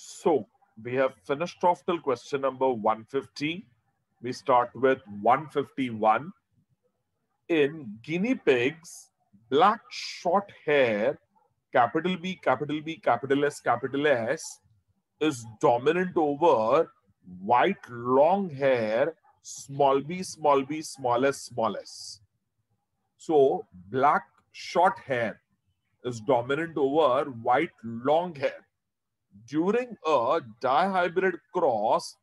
So we have finished off till question number 150. We start with 151. In guinea pigs, black short hair, capital B, capital B, capital S, is dominant over white long hair, small b, small b, small s. So black short hair is dominant over white long hair. During a dihybrid cross,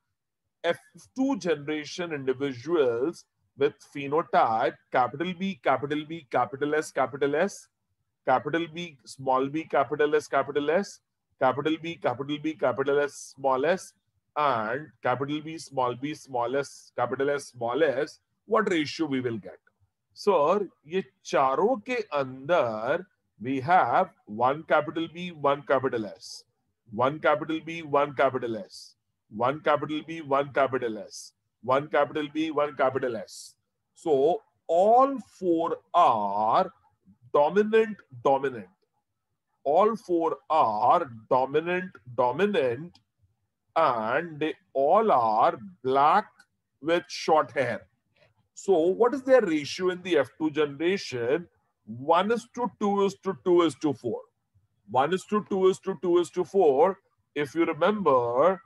F2 generation individuals with phenotype capital B, capital B, capital S, capital B, small b, capital S, capital B, capital B, capital S, small s, and capital B, small s, capital S, small s, what ratio we will get? Sir, ये चारों के अंदर we have one capital B, one capital S, one capital B, one capital S, one capital B, one capital S, one capital B, one capital S. So all four are dominant, dominant. All four are dominant, dominant, and they all are black with short hair. So what is their ratio in the F2 generation? 1 is to 2 is to 2 is to 4. 1 is to 2 is to 2 is to 4. If you remember,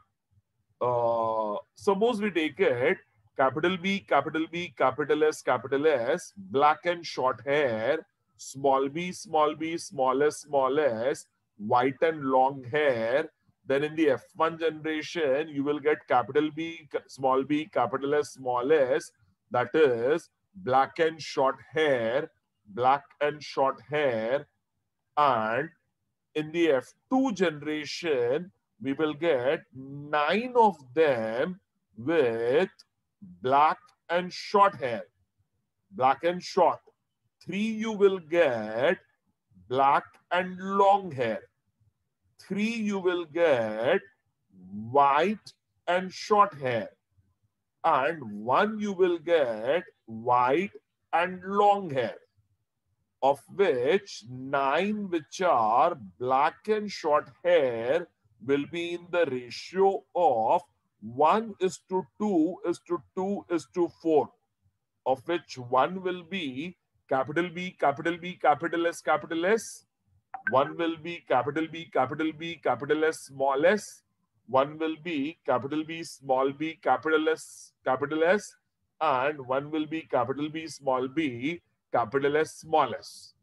suppose we take it capital B, capital B, capital S, black and short hair, small b, small s, white and long hair. Then in the F1 generation, you will get capital B, small b, capital S, small s. That is black and short hair, black and short hair. And in the F2 generation, we will get 9 of them with black and short hair, black and short. 3 you will get black and long hair. 3 you will get white and short hair. And 1 you will get white and long hair, of which 9 which are black and short hair will be in the ratio of 1 is to 2 is to 2 is to 4, of which 1 will be capital B, capital B, capital S, capital S. 1 will be capital B, capital B, capital S, small s. 1 will be capital B, small b, capital S, and 1 will be capital B, small b, capital S, small s.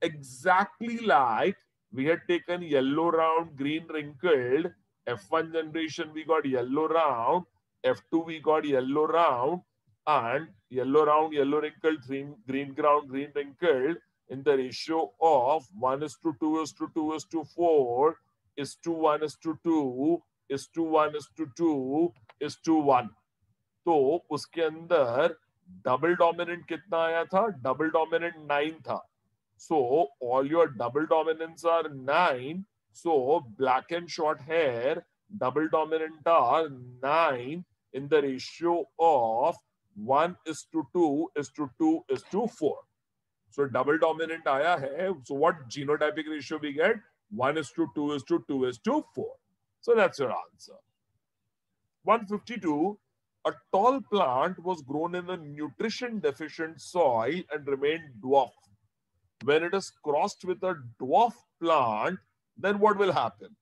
Exactly like we had taken yellow round, green wrinkled. F1 generation we got yellow round, F2 we got yellow round, and yellow round, yellow wrinkled, green ground, green wrinkled in the ratio of 1 is to 2 is to 2 is to 4 is to 1 is to 2 is to 1 is to 2 is to 1. तो उसके अंदर double dominant कितना आया था? Double dominant 9 था. So all your double dominants are 9. So black and short hair, double dominant are 9 in the ratio of 1 is to 2 is to 2 is to 4. So double dominant आया है. So what genotypic ratio we get? 1 is to 2 is to 2 is to 4. So that's your answer. 152. A tall plant was grown in a nutrition deficient soil and remained dwarf. When it is crossed with a dwarf plant, then what will happen?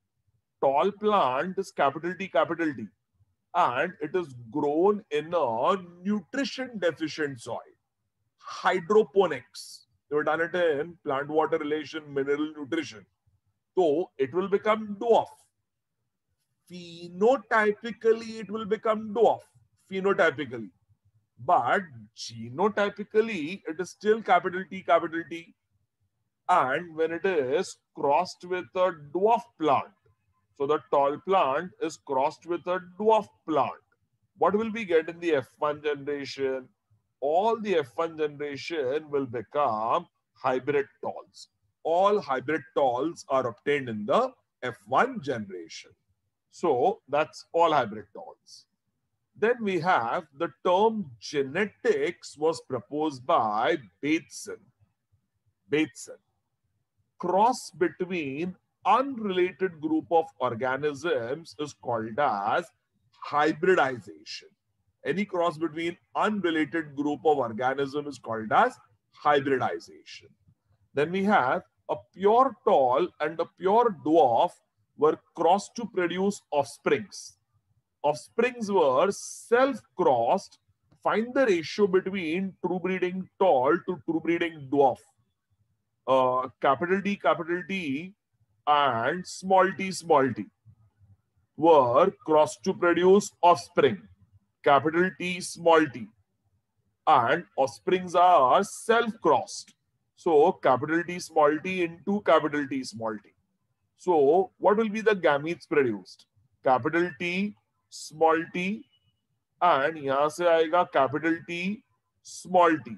Tall plant is capital T, and it is grown in a nutrition deficient soil. Hydroponics. They have done it in plant water relation, mineral nutrition. So it will become dwarf. Phenotypically, it will become dwarf. Phenotypically. But genotypically, it is still capital T. And when it is crossed with a dwarf plant, so the tall plant is crossed with a dwarf plant, what will we get in the F1 generation? All the F1 generation will become hybrid talls. All hybrid talls are obtained in the F1 generation. So that's all hybrid talls. Then we have the term genetics was proposed by Bateson. Cross between unrelated group of organisms is called as hybridization. Any cross between unrelated group of organism is called as hybridization. Then we have a pure tall and a pure dwarf were crossed to produce offsprings. Offsprings were self-crossed. Find the ratio between true breeding tall to true breeding dwarf. Capital D, and small t were crossed to produce offspring. Capital T, small t. And offsprings are self-crossed. So capital T small t into capital T small t. So what will be the gametes produced? Capital T small t and यहाँ से आएगा capital T small t.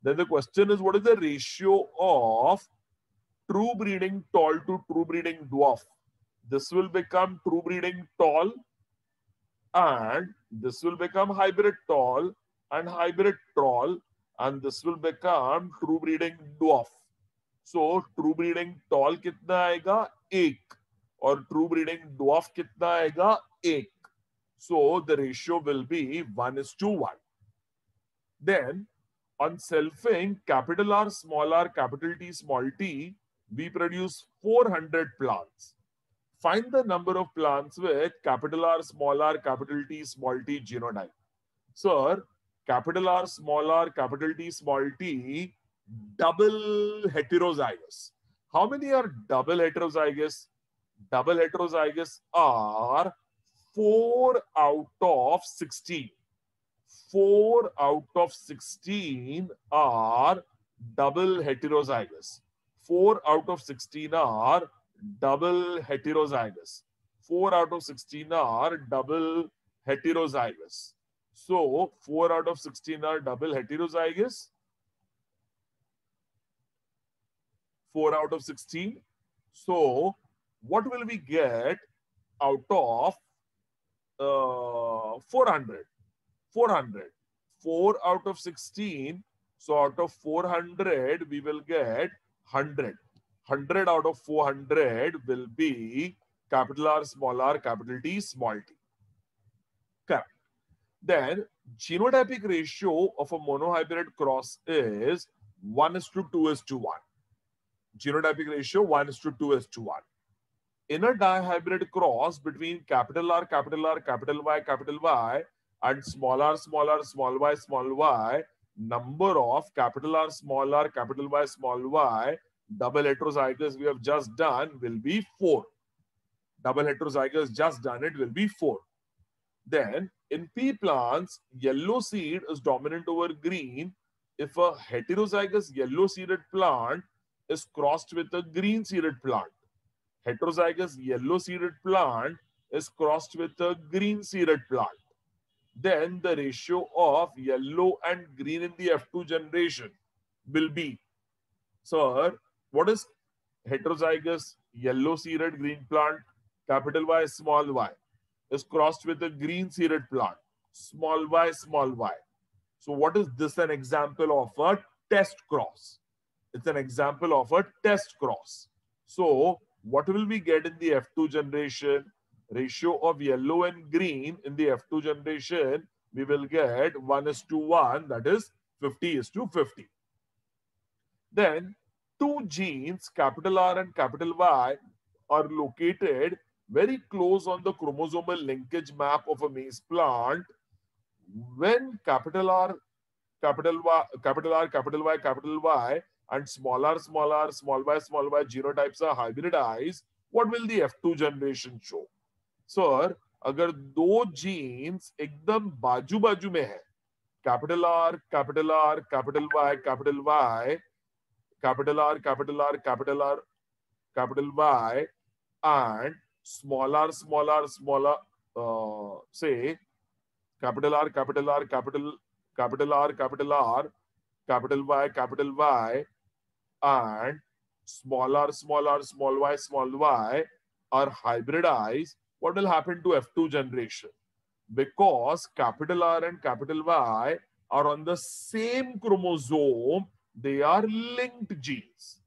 Then the question is, what is the ratio of true breeding tall to true breeding dwarf? This will become true breeding tall and this will become hybrid tall and hybrid tall and this will become true breeding dwarf. So true breeding tall कितना आएगा? 1 और true breeding dwarf कितना आएगा? 1. So the ratio will be 1:1. Then on selfing capital R, capital T, small t, we produce 400 plants. Find the number of plants with capital R, capital T, small t genotype. Sir, capital R, capital T, small t, double heterozygous. How many are double heterozygous? Double heterozygous are 4 out of 16. 4 out of 16 are double heterozygous. 4 out of 16 are double heterozygous. 4 out of 16 are double heterozygous. So 4 out of 16 are double heterozygous. 4 out of 16. So what will we get out of 400? 400. 4 out of 16. So out of 400, we will get 100. 100 out of 400 will be capital R, capital T, small t. Correct. Then genotypic ratio of a monohybrid cross is 1:2:1. Genotypic ratio 1:2:1. In a dihybrid cross between capital R, capital Y, and small y, small y, number of capital R, capital Y, small y, double heterozygous we have just done will be 4. Double heterozygous just done, it will be 4. Then in pea plants, yellow seed is dominant over green if a heterozygous yellow seeded plant is crossed with a green seeded plant. Heterozygous yellow seeded plant is crossed with a green seeded plant. Then the ratio of yellow and green in the F2 generation will be, sir, what is heterozygous yellow seeded green plant? Capital Y, small y is crossed with a green seeded plant. Small y, small y. So what is this an example of? A test cross. It's an example of a test cross. So what will we get in the F2 generation? Ratio of yellow and green in the F2 generation, we will get 1:1, that is 50:50. Then two genes, capital R and capital Y, are located very close on the chromosomal linkage map of a maize plant. When capital R, capital Y, capital Y, and small r, small y genotypes are hybridized, what will the F2 generation show? Sir अगर दो genes एकदम बाजू बाजू में है, capital R, capital R, capital Y, capital Y, capital R, capital R, capital R, capital Y, and small r, small r, small r, से capital R, capital R, capital R, capital R, capital Y, and small r, small y are hybridized, what will happen to F2 generation? Because capital R and capital Y are on the same chromosome, they are linked genes.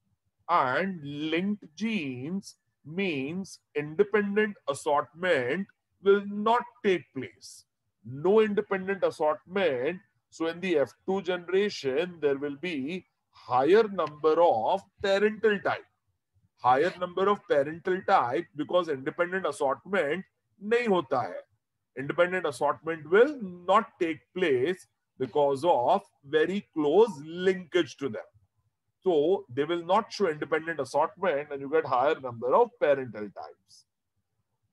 And linked genes means independent assortment will not take place. No independent assortment. So in the F2 generation, there will be higher number of parental type. Higher number of parental type because independent assortment नहीं होता है. Independent assortment will not take place because of very close linkage to them. So they will not show independent assortment and you get higher number of parental types.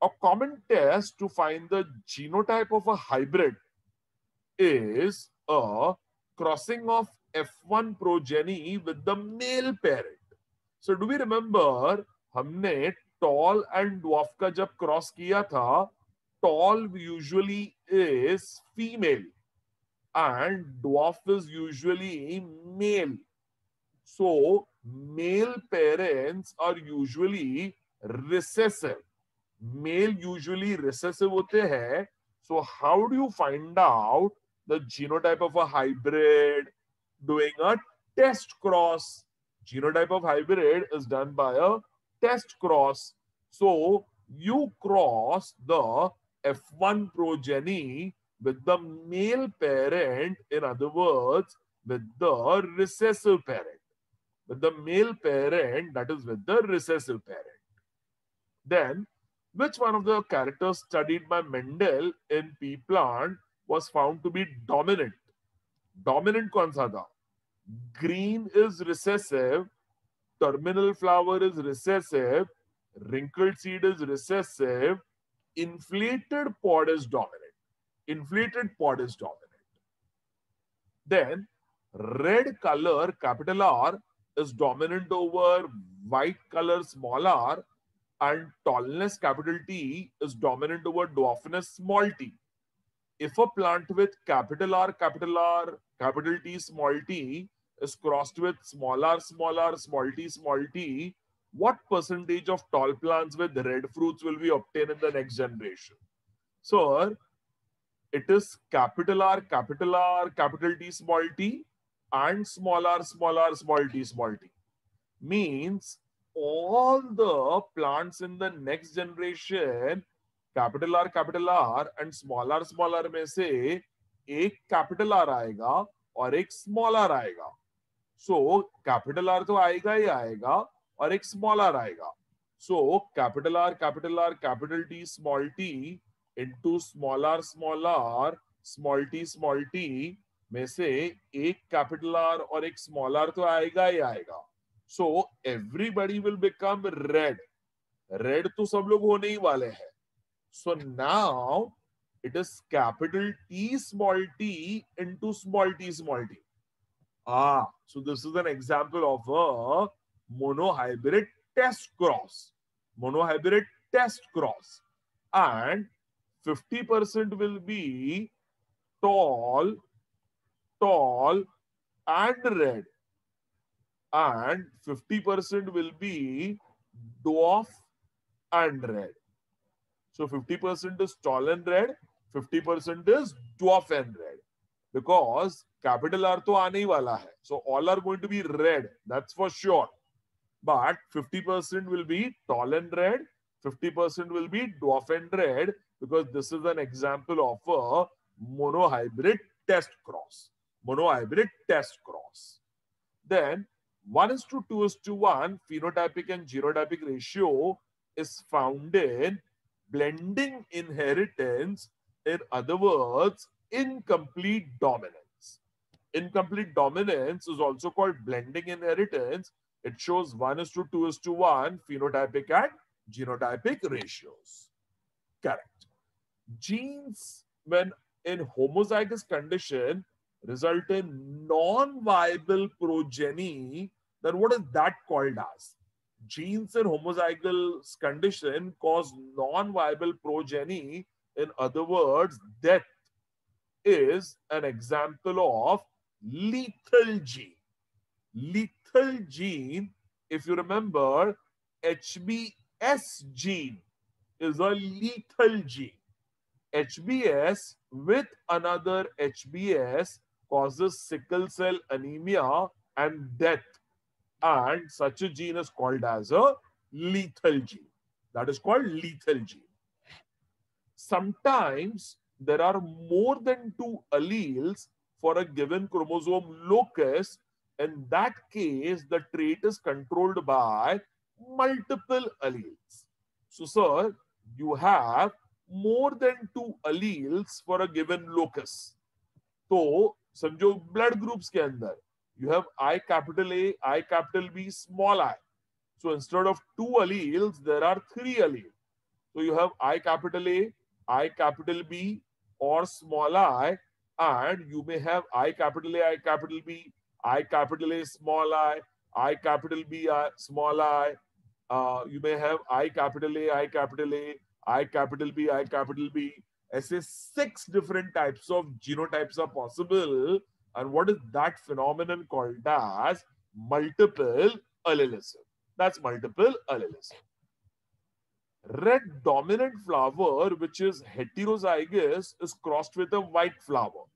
A common test to find the genotype of a hybrid is a crossing of F1 progeny with the male parent. So do we remember हमने tall and dwarf का जब cross किया था, tall usually is female and dwarf is usually male. So male parents are usually recessive. Male usually recessive होते हैं. So how do you find out the genotype of a hybrid? Doing a test cross. Genotype of hybrid is done by a test cross. So you cross the F1 progeny with the male parent, in other words, with the recessive parent. With the male parent, that is with the recessive parent. Then, which one of the characters studied by Mendel in pea plant was found to be dominant? Dominant कौन सा था? Green is recessive, terminal flower is recessive, wrinkled seed is recessive, inflated pod is dominant. Inflated pod is dominant. Then, red color, capital R, is dominant over white color, small r, and tallness, capital T, is dominant over dwarfness, small t. If a plant with capital R, capital T, small t is crossed with small r, small t, what percentage of tall plants with red fruits will we obtain in the next generation? So, it is capital R, capital T, small t, and small r, small t. Means all the plants in the next generation, capital R and small r में से एक capital R आएगा और एक small r आएगा. So capital R तो आएगा ही आएगा और एक small r आएगा. So capital R, capital T, small t into small r, small t में से एक capital R और एक small r तो आएगा ही आएगा. So everybody will become red. Red तो सब लोग होने ही वाले हैं. So now it is capital T small t into small t. So this is an example of a monohybrid test cross. Monohybrid test cross. And 50% will be tall and red. And 50% will be dwarf and red. So 50% is tall and red, 50% is dwarf and red. Because capital R तो आने ही वाला है. So all are going to be red, that's for sure. But 50% will be tall and red, 50% will be dwarf and red, because this is an example of a monohybrid test cross. Monohybrid test cross. Then 1:2:1 phenotypic and genotypic ratio is found in blending inheritance, in other words, incomplete dominance. Incomplete dominance is also called blending inheritance. It shows 1:2:1 phenotypic and genotypic ratios. Correct. Genes, when in homozygous condition, result in non-viable progeny, then what is that called as? Genes in homozygous condition cause non-viable progeny. In other words, death is an example of lethal gene. Lethal gene, if you remember, HBS gene is a lethal gene. HBS with another HBS causes sickle cell anemia and death. And such a gene is called as a lethal gene. That is called lethal gene. Sometimes there are more than 2 alleles for a given chromosome locus. In that case, the trait is controlled by multiple alleles. So, sir, you have more than 2 alleles for a given locus. So, समझो blood groups के अंदर you have I capital A, I capital B, small I. So instead of 2 alleles, there are 3 alleles. So you have I capital A, I capital B, or small I, and you may have I capital A, I capital B, I capital A, small I capital B, small I. You may have I capital A, I capital A, I capital B, I capital B. ऐसे 6 different types of genotypes are possible. And what is that phenomenon called as? Multiple allelism. That's multiple allelism. Red dominant flower, which is heterozygous, is crossed with a white flower.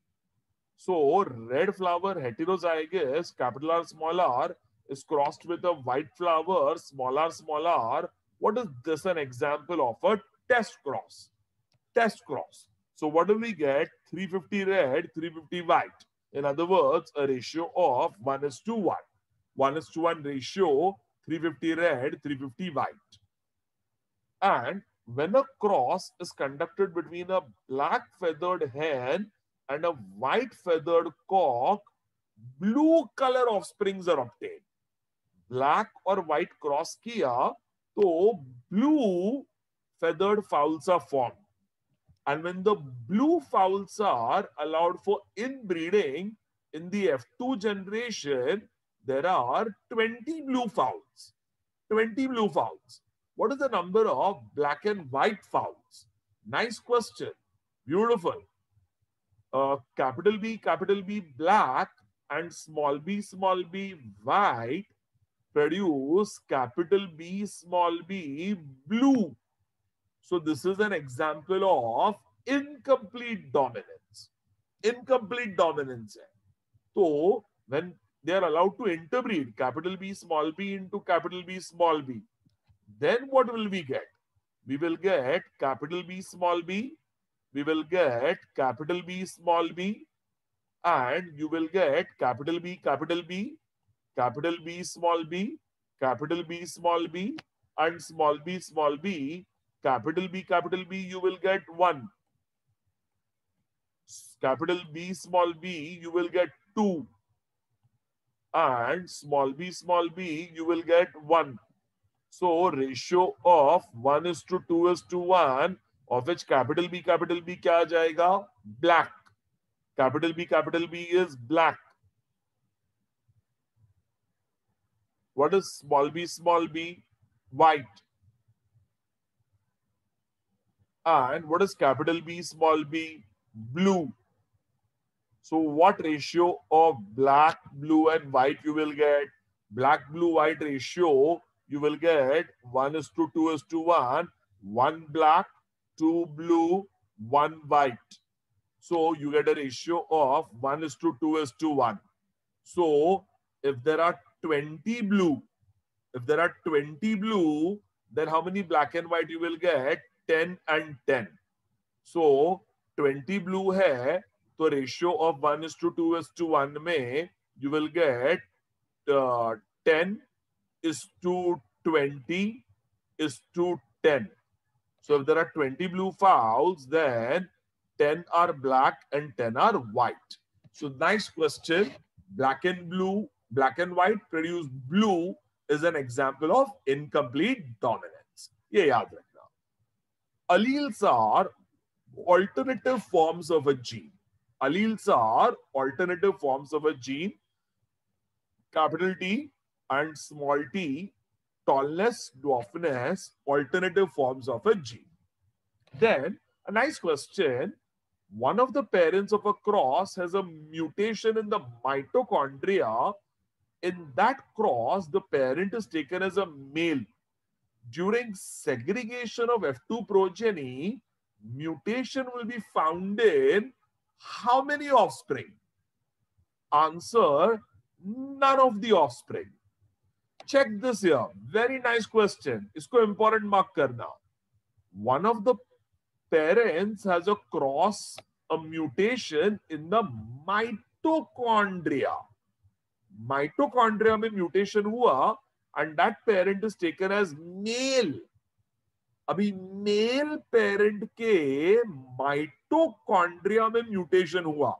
So, red flower heterozygous, capital R, small r, is crossed with a white flower, small r, small r. What is this an example of a test cross? Test cross. So what do we get? 350 red, 350 white. In other words, a ratio of 1:1. 1:1 ratio, 350 red, 350 white. And when a cross is conducted between a black feathered hen and a white feathered cock, blue color offsprings are obtained. Black or white cross kiya, तो blue feathered fowls are formed. And when the blue fowls are allowed for inbreeding, in the F2 generation, there are 20 blue fowls. 20 blue fowls. What is the number of black and white fowls? Nice question. Beautiful. Capital B black and small b white produce capital B small b blue. So this is an example of incomplete dominance. Incomplete dominance. So when they are allowed to interbreed capital B small b into capital B small b, then what will we get? We will get capital B small b, we will get capital B small b, and you will get capital B, capital B, capital B small b, capital B small b, and small b, capital B, you will get 1. Capital B small b, you will get 2. And small b, you will get 1. So ratio of 1:2:1, of which capital B क्या आ जाएगा? Black. Capital B is black. What is small b? White. And what is capital B small b? Blue. So what ratio of black, blue and white you will get? Black, blue, white ratio, you will get 1:2:1. 1 black, 2 blue, 1 white. So you get a ratio of 1:2:1. So if there are 20 blue, then how many black and white you will get? 10 and 10. So 20 blue hai, so ratio of 1:2:1 में you will get 10:20:10. So if there are 20 blue fowls, then 10 are black and 10 are white. So nice question. Black and white produce blue is an example of incomplete dominance. ये याद रखना. Alleles are alternative forms of a gene. Alleles are alternative forms of a gene. Capital T and small t, tallness, dwarfness, alternative forms of a gene. Then, a nice question. One of the parents of a cross has a mutation in the mitochondria. In that cross, the parent is taken as a male. During segregation of F2 progeny, mutation will be found in how many offspring? Answer, none of the offspring. check this here. Very nice question. इसको important mark करना. One of the parents has a mutation in the mitochondria. Mitochondria में mutation हुआ and that parent is taken as male. अभी male parent के mitochondria में mutation हुआ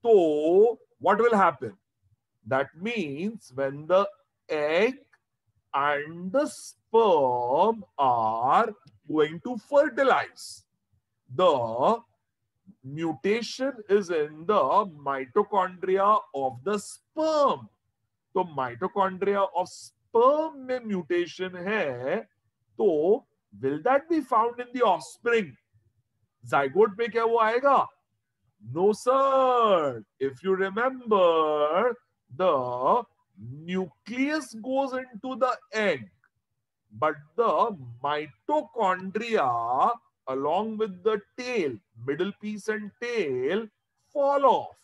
तो what will happen? That means when the egg and the sperm are going to fertilize, the mutation is in the mitochondria of the sperm. तो mitochondria of sperm में mutation है तो will that be found in the offspring? Zygote में क्या वो आएगा? No sir. If you remember, the nucleus goes into the egg, but the mitochondria along with the tail, middle piece and tail fall off.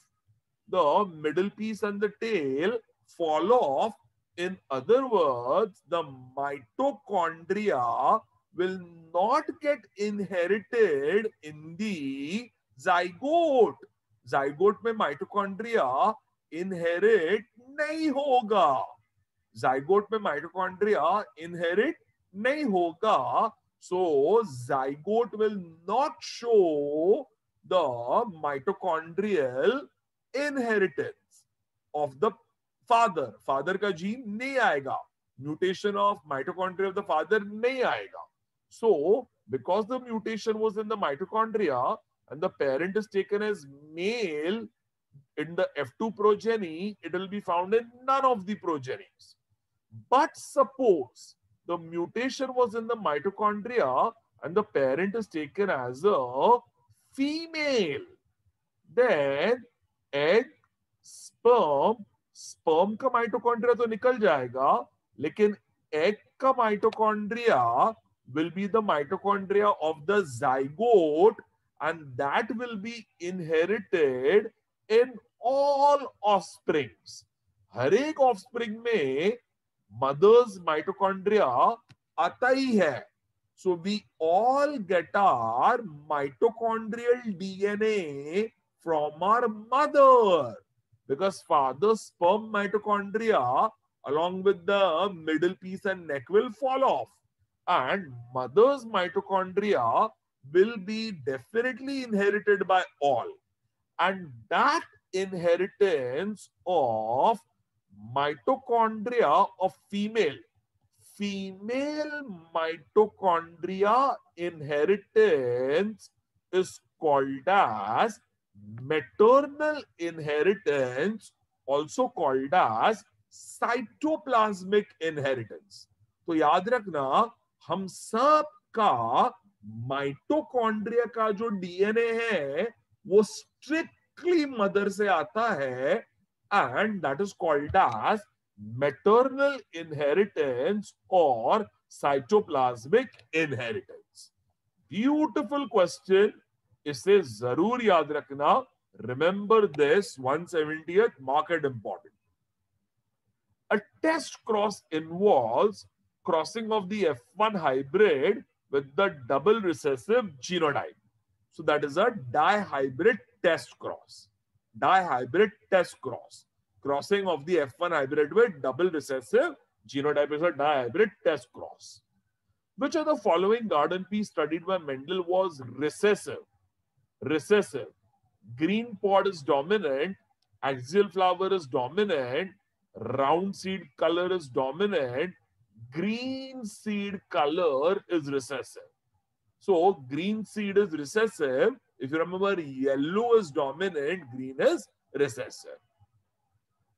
The middle piece and the tail fall off. In other words, the mitochondria will not get inherited in the zygote. Zygote में mitochondria inherit नहीं होगा. Zygote में mitochondria inherit नहीं होगा. So zygote will not show the mitochondrial inheritance of the father. Father का gene नहीं आएगा. Mutation of mitochondria of the father नहीं आएगा. So because the mutation was in the mitochondria and the parent is taken as male in the F2 progeny, it will be found in none of the progenies. But suppose the mutation was in the mitochondria and the parent is taken as a female, then egg, sperm का mitochondria तो निकल जाएगा, लेकिन egg का mitochondria will be the mitochondria of the zygote and that will be inherited in all offsprings. हर एक offspring में mother's mitochondria आता ही है. So we all get our mitochondrial DNA from our mother because father's sperm mitochondria along with the middle piece and neck will fall off and mother's mitochondria will be definitely inherited by all. And that inheritance of mitochondria of female mitochondria inheritance is called as maternal inheritance, also called as cytoplasmic inheritance. तो याद रखना हम सब का mitochondria का जो DNA है वो स्ट्रिक्टली मदर से आता है and that is called as maternal inheritance or cytoplasmic inheritance. Beautiful question. इसे जरूर याद रखना. Remember this 170th, mark it important. A test cross involves crossing of the F1 hybrid with the double recessive genotype. So that is a dihybrid test cross. Dihybrid test cross. Crossing of the F1 hybrid with double recessive genotype is a dihybrid test cross. Which of the following garden pea studied by Mendel was recessive? Recessive. Green pod is dominant, axial flower is dominant, round seed color is dominant, green seed color is recessive. So green seed is recessive. If you remember, yellow is dominant, green is recessive.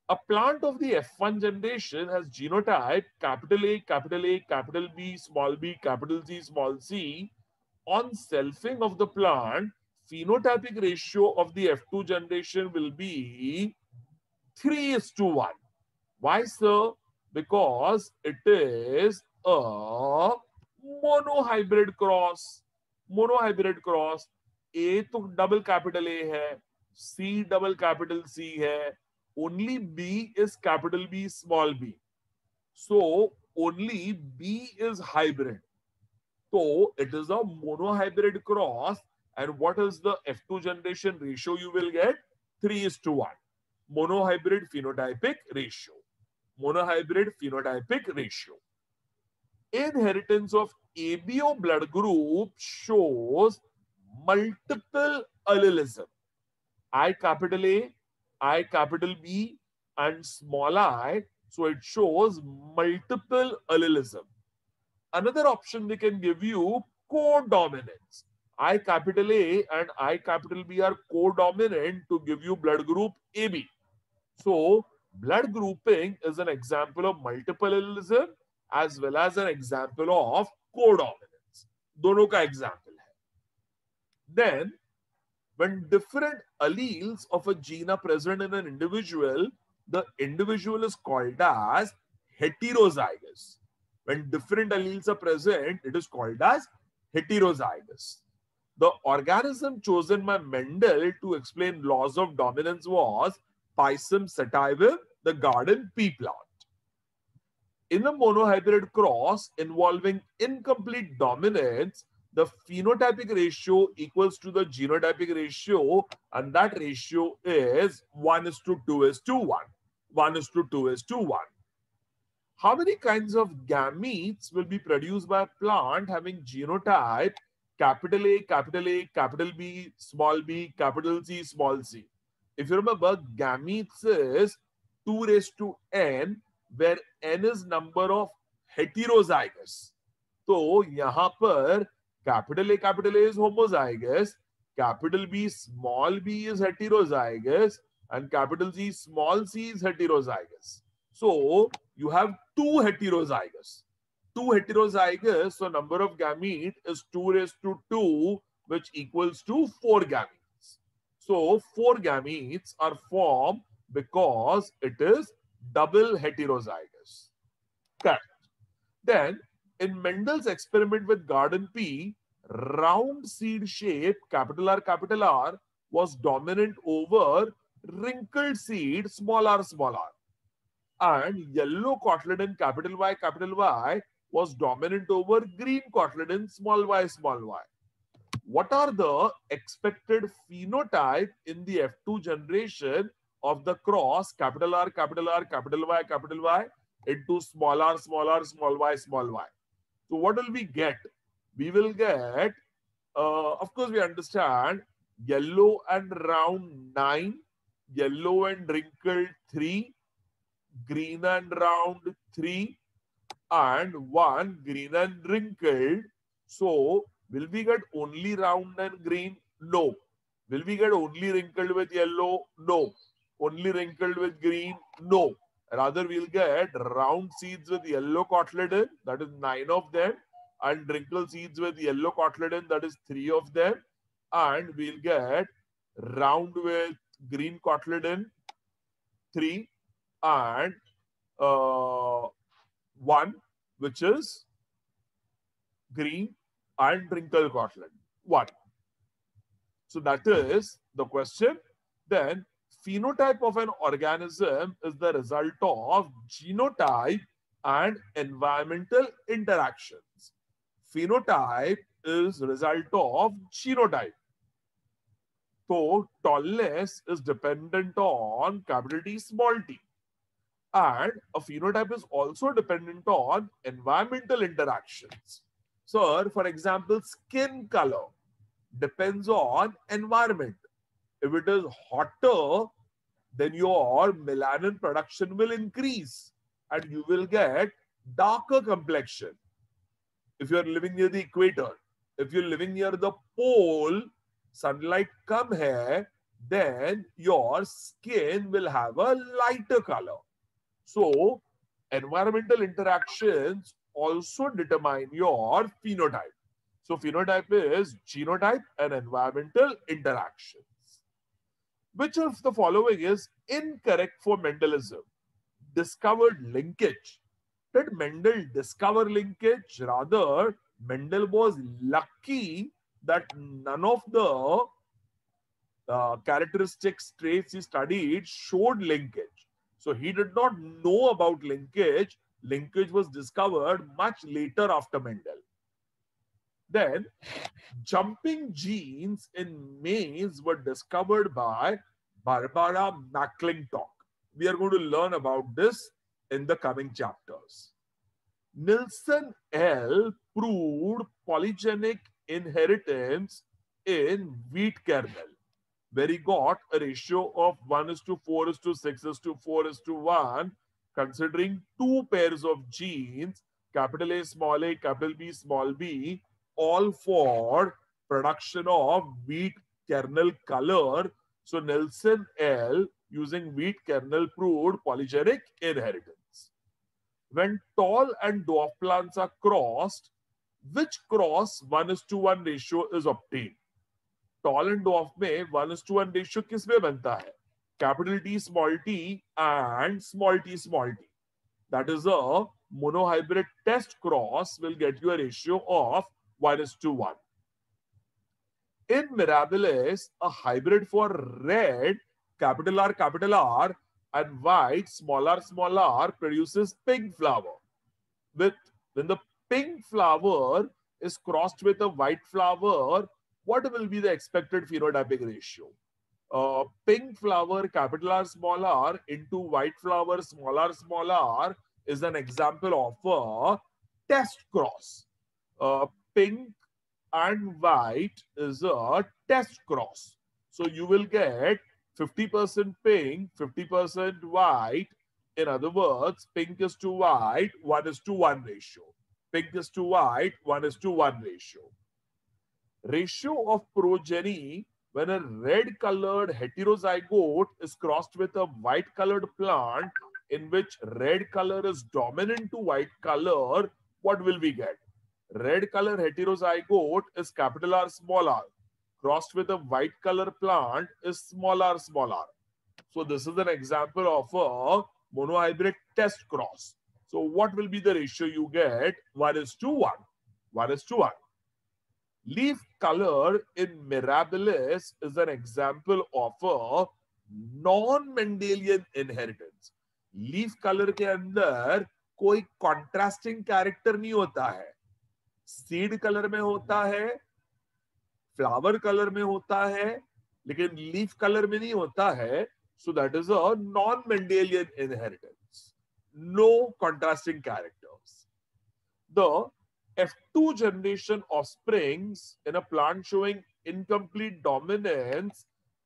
A plant of the F1 generation has genotype capital A, capital B, small b, capital C, small c. On selfing of the plant, phenotypic ratio of the F2 generation will be 3:1. Why, sir? Because it is a monohybrid cross. Monohybrid cross. A तो double capital A है, C double capital C है. Only B is capital B, small b. So only B is hybrid. So it is a monohybrid cross. And what is the F2 generation ratio you will get? 3:1. Monohybrid phenotypic ratio. Monohybrid phenotypic ratio. Inheritance of ABO blood group shows multiple allelism. I capital A, I capital B, and small I. So it shows multiple allelism. Another option they can give you codominance. I capital A and I capital B are codominant to give you blood group AB. So blood grouping is an example of multiple allelism as well as an example of codominance. दोनों का example है. Then when different alleles of a gene are present in an individual, the individual is called as heterozygous. When different alleles are present, it is called as heterozygous. The organism chosen by Mendel to explain laws of dominance was Pisum sativum, the garden pea plant. In a monohybrid cross involving incomplete dominance, the phenotypic ratio equals to the genotypic ratio, and that ratio is 1:2:1. 1:2:1. How many kinds of gametes will be produced by a plant having genotype capital A, capital A, capital B, small b, capital C, small c? If you remember, gametes is 2:n, where n is number of heterozygous. तो यहां पर capital A is homozygous, capital B small b is heterozygous, and capital C small c is heterozygous. So you have two heterozygous. Two heterozygous, so number of gamete is 2:2, which equals to 4 gametes. So 4 gametes are formed because it is double heterozygous. Correct. Then in Mendel's experiment with garden pea, round seed shape, capital R, was dominant over wrinkled seed, small r, and yellow cotyledon, capital Y, was dominant over green cotyledon, small y. What are the expected phenotype in the F2 generation of the cross capital R, capital Y into small r, small y? So what will we get? We will get, of course, we understand yellow and round 9, yellow and wrinkled 3, green and round 3, and 1 green and wrinkled. So will we get only round and green? No. Will we get only wrinkled with yellow? No. Only wrinkled with green? No. Rather, we'll get round seeds with yellow cotyledon, that is 9 of them, and wrinkled seeds with yellow cotyledon, that is 3 of them, and we'll get round with green cotyledon, 3, and 1, which is green and wrinkled cotyledon, 1. So that is the question. Then phenotype of an organism is the result of genotype and environmental interactions. Phenotype is result of genotype. So tallness is dependent on capital T, small t. And a phenotype is also dependent on environmental interactions. So, for example, skin color depends on environment. If it is hotter, then your melanin production will increase and you will get darker complexion. If you are living near the equator, if you're living near the pole, sunlight come here, then your skin will have a lighter color. So environmental interactions also determine your phenotype. So phenotype is genotype and environmental interactions. Which of the following is incorrect for Mendelism? Discovered linkage. Did Mendel discover linkage? Rather, Mendel was lucky that none of the characteristics, traits he studied showed linkage. So he did not know about linkage, Linkage was discovered much later after Mendel. Then, jumping genes in maize were discovered by Barbara McClintock. We are going to learn about this in the coming chapters. Nilsson L. proved polygenic inheritance in wheat kernel, where he got a ratio of 1:4:6:4:1, considering two pairs of genes, capital A, capital B, small b, all for production of wheat kernel color. So Nilsson L. using wheat kernel proved polygenic inheritance. When tall and dwarf plants are crossed, which cross 1:1 ratio is obtained? Tall and dwarf में 1:1 ratio किस में बनता है? Capital T small t and small t small t. That is a monohybrid test cross will get you a ratio of 1:1. In Mirabilis, a hybrid for red, capital R, and white, small r, produces pink flower. When the pink flower is crossed with a white flower, what will be the expected phenotypic ratio? Pink flower, capital R, into white flower, small r, is an example of a test cross. Pink and white is a test cross. So you will get 50% pink, 50% white. In other words, pink is to white, 1:1 ratio. Pink is to white, 1:1 ratio. Ratio of progeny when a red-colored heterozygote is crossed with a white-colored plant in which red color is dominant to white color, what will we get? Red color heterozygote is capital R, small r. Crossed with a white color plant is small r. So this is an example of a monohybrid test cross. So what will be the ratio you get? 1:1. 1:1. Leaf color in Mirabilis is an example of a non-Mendelian inheritance. Leaf color के अंदर कोई contrasting character नहीं होता है. Seed colour में होता है, flower colour में होता है, लेकिन लीफ कलर में नहीं होता है. So that is a non Mendelian inheritance. No contrasting characters. The F2 generation offsprings in a plant showing incomplete dominance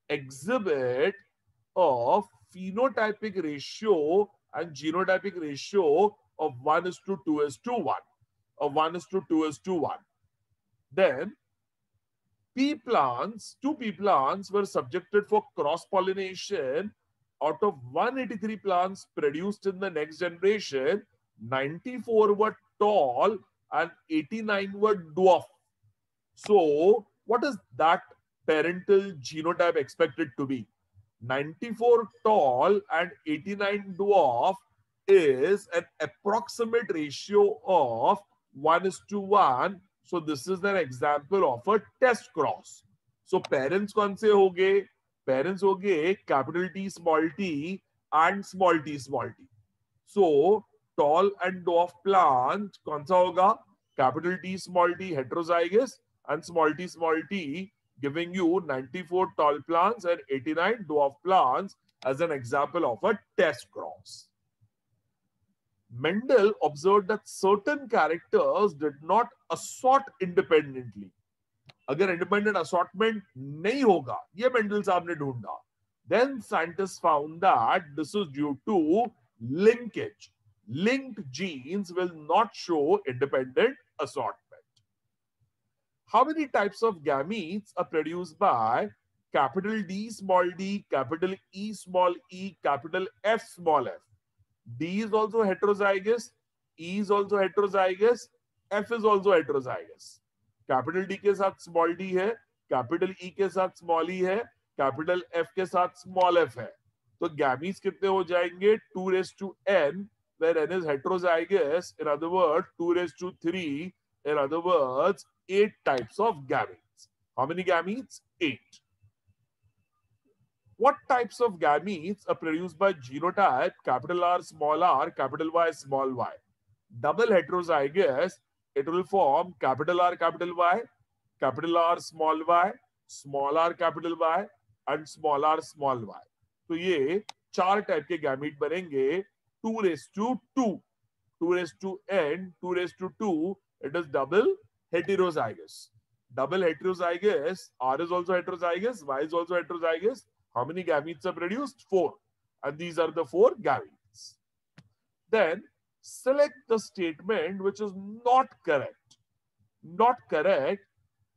exhibit a phenotypic ratio and genotypic ratio of 1:2:1. Of 1:2:1. Then two pea plants were subjected for cross-pollination. Out of 183 plants produced in the next generation, 94 were tall and 89 were dwarf. So what is that parental genotype expected to be? 94 tall and 89 dwarf is an approximate ratio of 1:1. So this is an example of a test cross. So parents कौन से होंगे? Parents होंगे capital T small t and small t small t. So tall and dwarf plant कौन सा होगा? Capital T small t heterozygous and small t giving you 94 tall plants and 89 dwarf plants as an example of a test cross. Mendel observed that certain characters did not assort independently. अगर independent assortment नहीं होगा, ये Mendel साहब ने ढूंढा. Then scientists found that this is due to linkage. Linked genes will not show independent assortment. How many types of gametes are produced by capital D small d, capital E small e, capital F small f? D is also heterozygous, E is also heterozygous, F is also heterozygous. Capital D के साथ small d है, capital E के साथ small e है, capital F के साथ small f है. तो gametes कितने हो जाएंगे? 2n, where n is heterozygous. In other words, 2^3. In other words, 8 types of gametes. How many gametes? 8. What types of gametes are produced by genotype capital R, capital Y, small y? double heterozygous, it will form capital R, capital Y, capital R, small y, small r, capital Y, and small r, small y. तो ये 4 type के gamete बनेंगे. 2^2, 2^n, 2^2, it is double heterozygous. Double heterozygous, R is also heterozygous, Y is also heterozygous. How many gametes are produced? 4. And these are the 4 gametes. Then select the statement which is not correct. Not correct.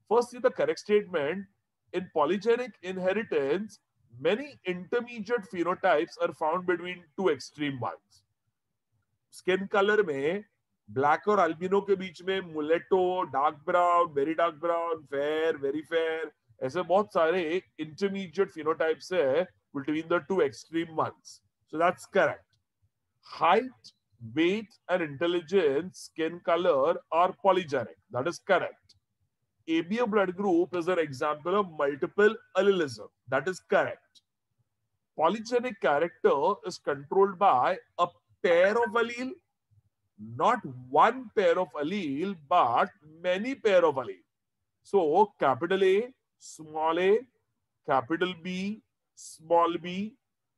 First, see the correct statement. In polygenic inheritance, many intermediate phenotypes are found between 2 extreme ones. Skin color में black और albino के बीच में mulatto, dark brown, very dark brown, fair, very fair, ऐसे बहुत सारे intermediate phenotypes है between the 2 extreme ones. So that's correct. Height, weight, and intelligence, skin color are polygenic. That is correct. ABO blood group is an example of multiple allelism. That is correct. Polygenic character is controlled by a pair of allele, not one pair of allele, but many pair of allele. So capital A, small a, capital B, small b,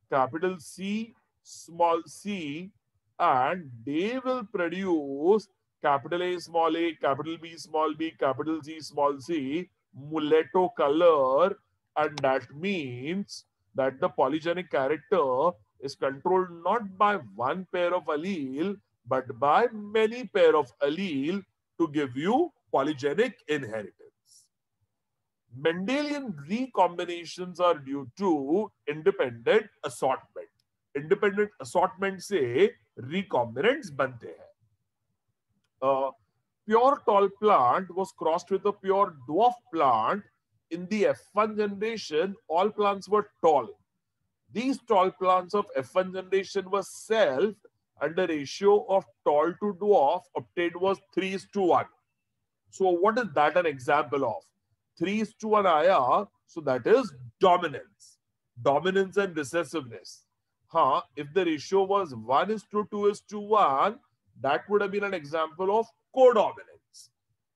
capital C, small c, and they will produce capital A, small a, capital B, small b, capital C, small c, mulatto color, and that means that the polygenic character is controlled not by one pair of allele, but by many pair of allele to give you polygenic inheritance. Mendelian recombinations are due to independent assortment. Independent assortment से recombinants बनते हैं. A pure tall plant was crossed with a pure dwarf plant. In the F1 generation, all plants were tall. These tall plants of F1 generation were self, and the ratio of tall to dwarf obtained was 3:1. So what is that an example of? 3:1 आया, so that is dominance. Dominance and recessiveness. If the ratio was 1:2:1, that would have been an example of codominance.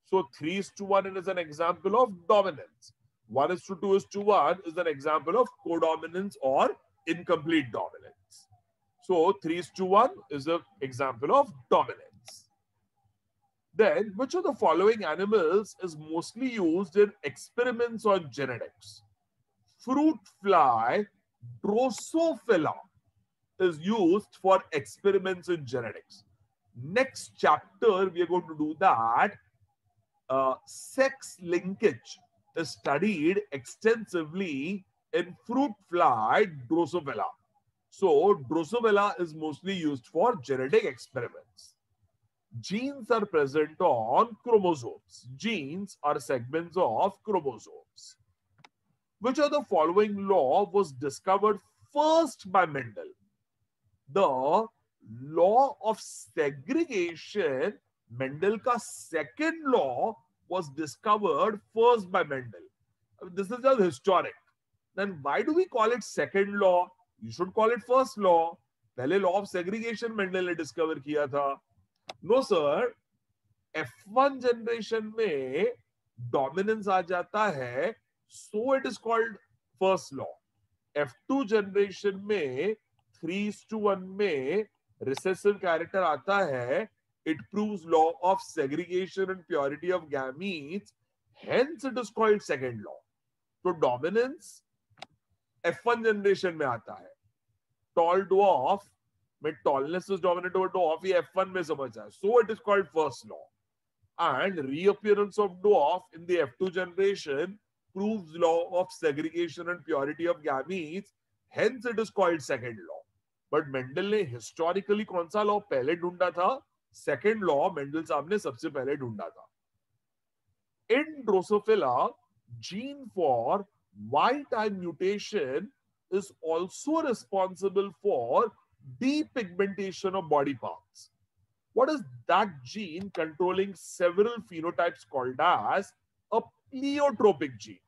So 3:1 is an example of dominance. 1:2:1 is an example of codominance or incomplete dominance. So 3:1 is an example of dominance. Then, which of the following animals is mostly used in experiments on genetics? Fruit fly Drosophila is used for experiments in genetics. Next chapter, we are going to do that. Sex linkage is studied extensively in fruit fly Drosophila. So, Drosophila is mostly used for genetic experiments. Genes are present on chromosomes. Genes are segments of chromosomes. Which of the following law was discovered first by Mendel? The law of segregation, Mendel ka second law, was discovered first by Mendel. This is just historic. Then why do we call it second law? You should call it first law. पहले law of segregation Mendel ने discover किया था. No sir, F1 generation में dominance आ जाता है, so it is called first law. F2 generation में 3:1 में recessive character आता है, it proves law of segregation and purity of gametes, hence it is called second law. So dominance F1 generation में आता है. Tall dwarf में tallness is dominant over dwarf, ये F1 में समझा है. So it is called first law. And reappearance of dwarf in the F2 generation proves law of segregation and purity of gametes, hence it is called second law. But Mendel ने historically कौन सा law पहले ढूंढा था? Second law Mendel साहब ने सबसे पहले ढूंढा था. In Drosophila, gene for white eye mutation is also responsible for depigmentation of body parts. What is that gene controlling several phenotypes called as a pleiotropic gene?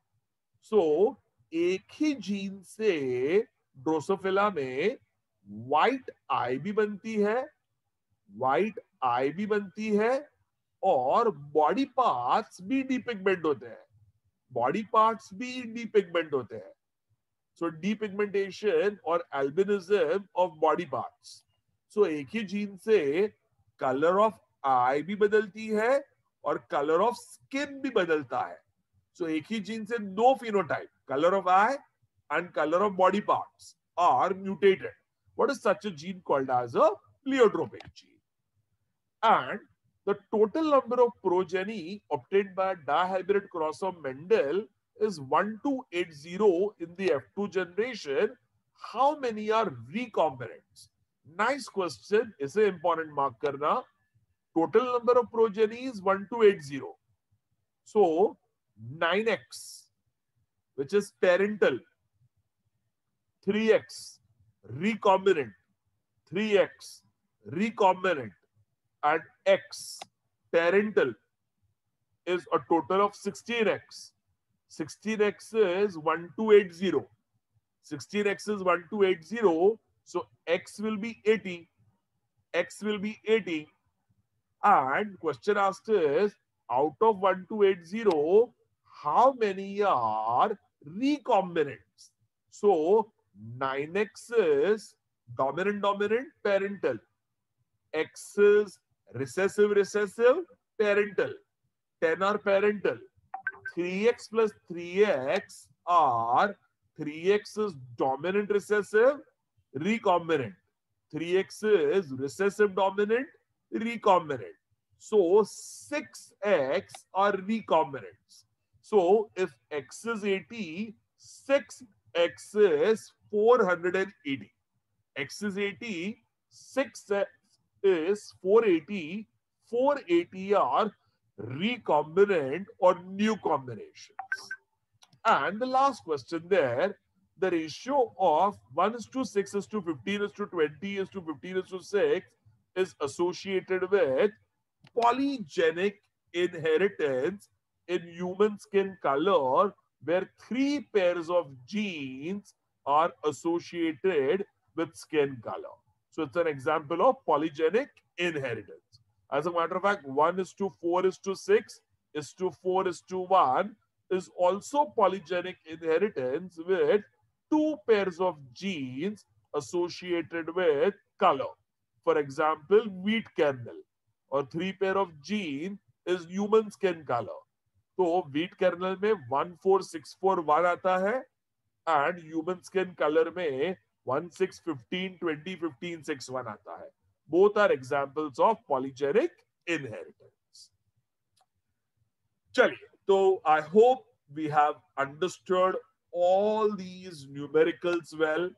So, एक ही gene से Drosophila में white आई भी बनती है, white आई भी बनती है और बॉडी पार्ट्स भी डीपिगमेंट होते हैं, बॉडी पार्ट्स भी डीपिगमेंट होते हैं. सो डीपिगमेंटेशन और एल्बिनिज्म ऑफ बॉडी पार्ट्स. सो एक ही जीन से कलर ऑफ आई भी बदलती है और कलर ऑफ स्किन भी बदलता है. सो एक ही जीन से दो phenotype, colour of I and color of body parts are mutated. What is such a gene called as a pleiotropic gene? And the total number of progeny obtained by dihybrid cross of Mendel is 1280 in the F2 generation. How many are recombinants? Nice question. इसे important mark करना. Total number of progeny is 1280. So 9x, which is parental, 3x recombinant, 3x recombinant, and x parental is a total of 16x. 16x is 1280. 16x is 1280. So x will be 80. X will be 80. And question asked is, out of 1280, how many are recombinants? So 9x is dominant dominant parental, x is recessive recessive parental, 10 are parental, 3x plus 3x are 3x is dominant recessive recombinant, 3x is recessive dominant recombinant. So 6x are recombinants. So if x is 80, 6x is 480. X is 80, 6x is 480. 480 are recombinant or new combinations. And the last question there, the ratio of 1:6:15:20:15:15:6 is associated with polygenic inheritance in human skin color, where 3 pairs of genes are associated with skin color. So it's an example of polygenic inheritance. As a matter of fact, 1:4:6:4:1 is also polygenic inheritance with 2 pairs of genes associated with color. For example, wheat kernel, or 3 pair of gene is human skin color. तो wheat kernel में 1:4:6:4:1 आता है and human skin color में 1:6:15:20:15:6:1 आता है. Both are examples of polygenic inheritance. चलिए, तो I hope we have understood all these numericals well.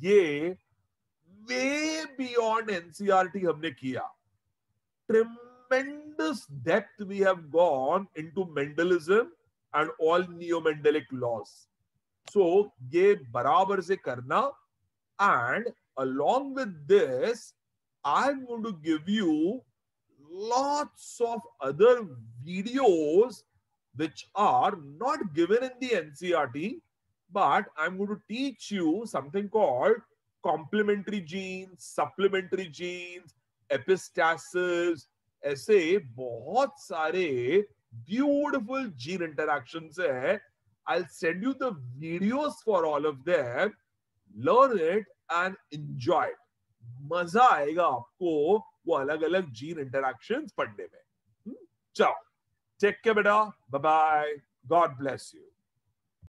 ये way beyond NCERT हमने किया. Tremendous depth we have gone into Mendelism and all neo-Mendelic laws. So ये बराबर से करना, and along with this, I'm going to give you lots of other videos which are not given in the NCERT, but I'm going to teach you something called complementary genes, supplementary genes, epistasis. ऐसे बहुत सारे beautiful gene interactions है. I'll send you the videos for all of them. Learn it and enjoy it. मजा आएगा आपको वो अलग अलग जीन इंटरैक्शंस पढ़ने में. चलो, टेक केयर बेटा, bye bye, God bless you.